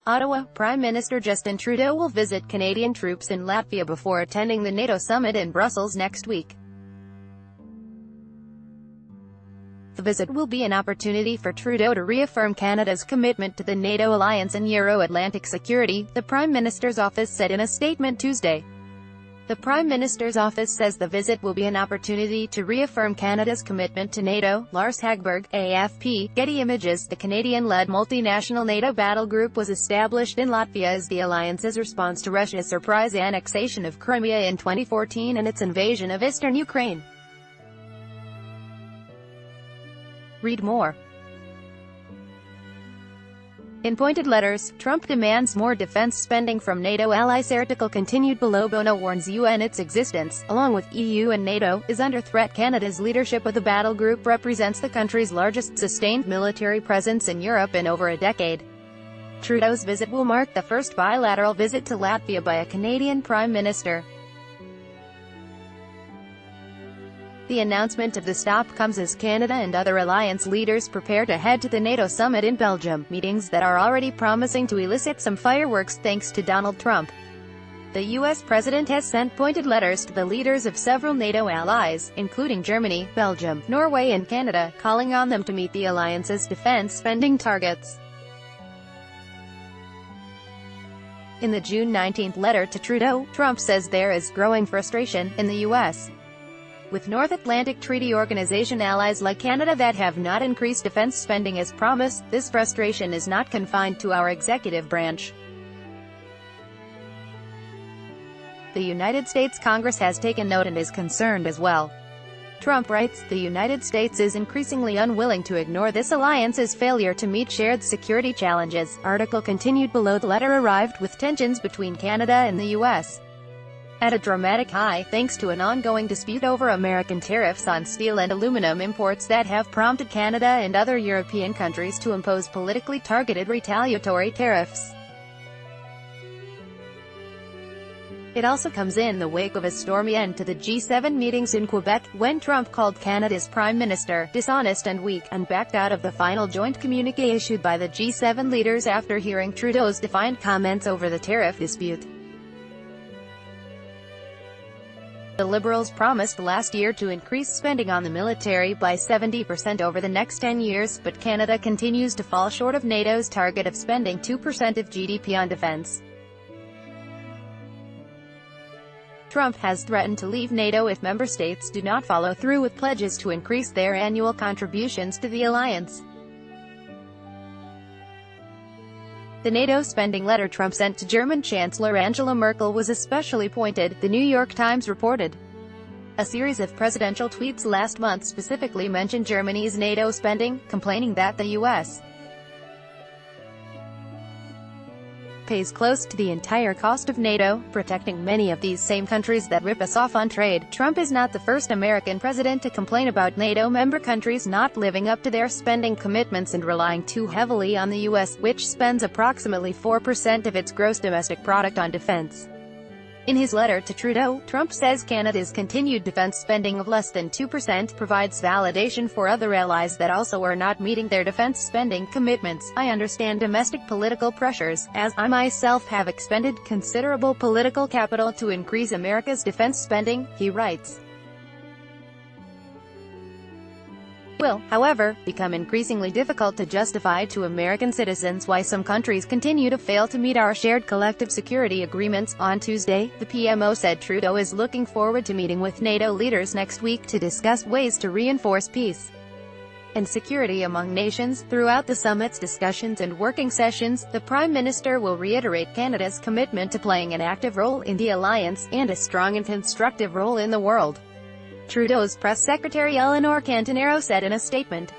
Ottawa, Prime Minister Justin Trudeau will visit Canadian troops in Latvia before attending the NATO summit in Brussels next week. The visit will be an opportunity for Trudeau to reaffirm Canada's commitment to the NATO alliance and Euro-Atlantic security, the Prime Minister's office said in a statement Tuesday. The Prime Minister's office says the visit will be an opportunity to reaffirm Canada's commitment to NATO. Lars Hagberg, AFP, Getty Images. The Canadian-led multinational NATO battle group was established in Latvia as the alliance's response to Russia's surprise annexation of Crimea in 2014 and its invasion of eastern Ukraine. Read more. In pointed letters, Trump demands more defense spending from NATO allies. Article continued below. Bono warns UN its existence, along with EU and NATO, is under threat. Canada's leadership of the battle group represents the country's largest sustained military presence in Europe in over a decade. Trudeau's visit will mark the first bilateral visit to Latvia by a Canadian Prime Minister. The announcement of the stop comes as Canada and other alliance leaders prepare to head to the NATO summit in Belgium, meetings that are already promising to elicit some fireworks thanks to Donald Trump. The U.S. president has sent pointed letters to the leaders of several NATO allies, including Germany, Belgium, Norway and Canada, calling on them to meet the alliance's defense spending targets. In the June 19 letter to Trudeau, Trump says there is growing frustration in the U.S. with North Atlantic Treaty Organization allies like Canada that have not increased defense spending as promised. This frustration is not confined to our executive branch. The United States Congress has taken note and is concerned as well. Trump writes, the United States is increasingly unwilling to ignore this alliance's failure to meet shared security challenges. Article continued below. The letter arrived with tensions between Canada and the U.S. at a dramatic high, thanks to an ongoing dispute over American tariffs on steel and aluminum imports that have prompted Canada and other European countries to impose politically targeted retaliatory tariffs. It also comes in the wake of a stormy end to the G7 meetings in Quebec, when Trump called Canada's Prime Minister dishonest and weak, and backed out of the final joint communique issued by the G7 leaders after hearing Trudeau's defiant comments over the tariff dispute. The Liberals promised last year to increase spending on the military by 70% over the next 10 years, but Canada continues to fall short of NATO's target of spending 2% of GDP on defense. Trump has threatened to leave NATO if member states do not follow through with pledges to increase their annual contributions to the alliance. The NATO spending letter Trump sent to German Chancellor Angela Merkel was especially pointed, The New York Times reported. A series of presidential tweets last month specifically mentioned Germany's NATO spending, complaining that the U.S. pays close to the entire cost of NATO, protecting many of these same countries that rip us off on trade. Trump is not the first American president to complain about NATO member countries not living up to their spending commitments and relying too heavily on the U.S., which spends approximately 4% of its gross domestic product on defense. In his letter to Trudeau, Trump says Canada's continued defense spending of less than 2% provides validation for other allies that also are not meeting their defense spending commitments. I understand domestic political pressures, as I myself have expended considerable political capital to increase America's defense spending, he writes. Will, however, become increasingly difficult to justify to American citizens why some countries continue to fail to meet our shared collective security agreements. On Tuesday, the PMO said Trudeau is looking forward to meeting with NATO leaders next week to discuss ways to reinforce peace and security among nations. Throughout the summit's discussions and working sessions, the Prime Minister will reiterate Canada's commitment to playing an active role in the alliance, and a strong and constructive role in the world. Trudeau's press secretary Eleanor Cantonero said in a statement.